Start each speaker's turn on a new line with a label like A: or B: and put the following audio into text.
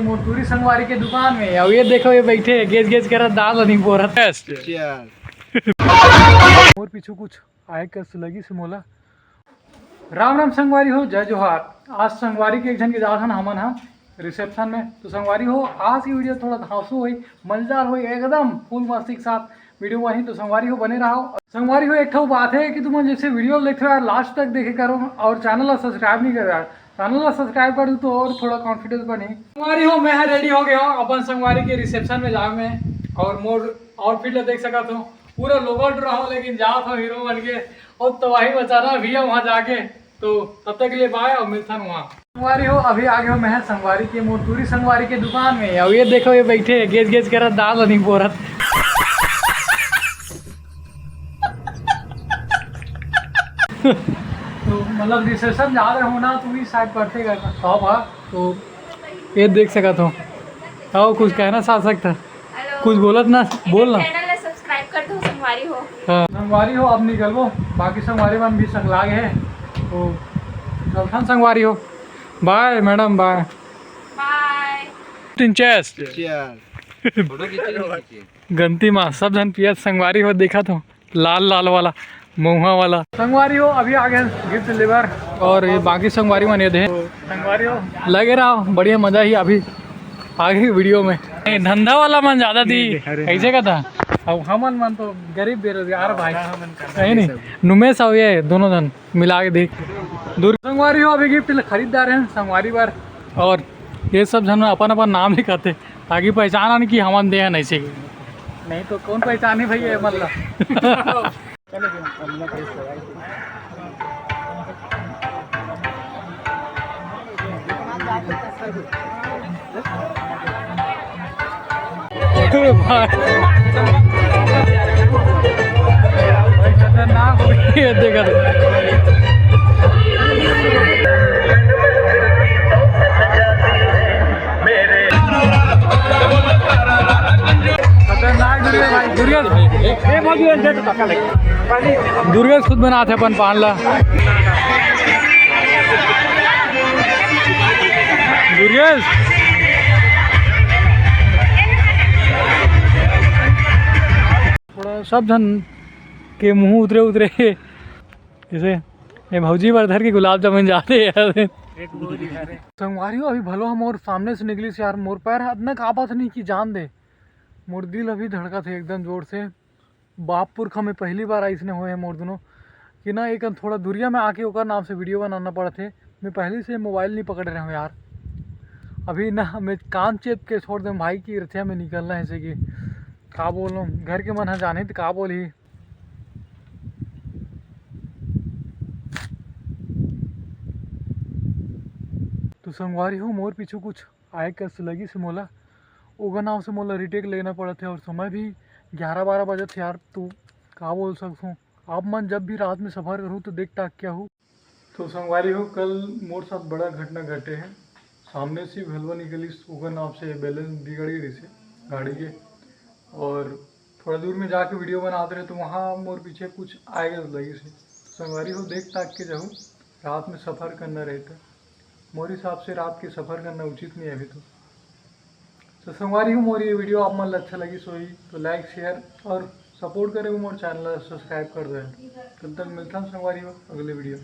A: मोटूरी संगवारी के दुकान में अब ये देखो ये बैठे गेज गेज कर दाल नहीं बोल रहा मोर पीछू कुछ आए कस लगी से मोला राम राम संगवारी हो जय जोहार। आज संगवारी के एक जन के जाथन हमन हम रिसेप्शन में तो संगवारी हो आज की वीडियो थोड़ा धांसू हुई मजेदार हुई एकदम फुल मस्ती के साथ वीडियो वही तो संगवारी हो बने रहो। संगवारी हो एक बात है कि तुम जैसे वीडियो देखते हो यार लास्ट तक देखे करो और चैनल सब्सक्राइब नहीं करो यार चैनल सब्सक्राइब कर दो तो और थोड़ा कॉन्फिडेंस बने। संगवारी हो मैं रेडी हो गया हूँ अपन संगवारी के रिसेप्शन में जाए में और मोर आउटफिट देख सका तो पूरा लोगोट रहा हूँ लेकिन जा था हीरो बन के और तो वही बचाना भी है वहाँ जाके तो तब तक के लिए बाय और मिलता वहाँ। संगवारी हो अभी आ गया हूँ मैं संगवारी के मोटूरी संगवारी के दुकान में अब ये देखो ये बैठे गेज गेज कर दाल नहीं बोरत तो मतलब रिसेप्शन जा रहे हो ना तो भी शायद पढ़ते करना साहब हाँ तो ये देख सका तो आओ कुछ कहना चाह सकता कुछ बोलत ना बोलना
B: सब्सक्राइब कर दो संगवारी हो।
A: हाँ संगवारी हो अब निकलबो बाकी संगवारी मन भी सकलागे है तो चलथन संगवारी हो बाय मैडम बाय
B: बाय।
A: तीन चेस गंती माँ सब जन पियत संगवारी हो देखा तो लाल लाल वाला मुहा वाला संगवारी हो अभी आ गए गिफ्ट डिलीवर और ये बाकी संगवारी मन ये थे संगवारी हो लगे रहा बढ़िया मजा ही अभी आगे वीडियो में धंधा वाला मन ज्यादा थी कैसे का था अब हमन मन तो गरीब बेरोजगार भाई कहीं नहीं नुमेश और ये दोनों जन मिला के देख दूर संगवारी हो अभी गिफ्ट खरीददार हैं संगवारी बार और ये सब जन अपन अपन नाम लिखाते ताकि पहचाना नहीं कि हमन दे नहीं से नहीं तो कौन पहचाने भैया मतलब खतरनाक देखा दुर्गेश खुद बनाते अपन पानला दुर्गेश थोड़ा सब जन के मुंह उतरे उतरे जैसे ये भौजी वर्धर के गुलाब जामुन जाते यार संगवारी हो अभी भलो हम और सामने से निकली से यार मोर पैर इतना कापत नहीं कि जान दे मोर दिल अभी धड़का थे एकदम जोर से बाप पुरखा में पहली बार ऐसने हुए हैं मोर दोनों कि ना एक थोड़ा दूरिया में आके ओकर नाम से वीडियो बनाना पड़ा थे मैं पहले से मोबाइल नहीं पकड़ रहा हूँ यार अभी ना मैं कान चेप के छोड़ दूँ भाई की रथिया में निकलना है ऐसे कि का बोल रहा हूँ घर के मन है जाने तो का बोल ही तो संगवारी हो मोर पीछू कुछ आए कस लगी से मोला ओगा नाम से मोला रिटेक लेना पड़ा था और समय भी 11-12 बजे थे यार तो का बोल सकूँ आप मन जब भी रात में सफ़र करूँ तो देख टाक क्या हूँ। तो संगवारी हो कल मोर साथ बड़ा घटना घटे हैं सामने से भलवा निकली ओगा नाम से बैलेंस बिगड़ गई से गाड़ी के और थोड़ा दूर में जाके वीडियो बनाते रहे तो वहाँ मोर पीछे कुछ आएगा लगी से संगवारी हो देख टाक के जाऊँ रात में सफ़र करना रहता मोर हिसाब से रात के सफ़र करना उचित नहीं है अभी तो संगवारी हूँ मोर ये वीडियो आप मन अच्छा लगी सोई तो लाइक शेयर और सपोर्ट करें मोर चैनल सब्सक्राइब कर दे कल तक मिलता हूँ संगवारी हो अगले वीडियो।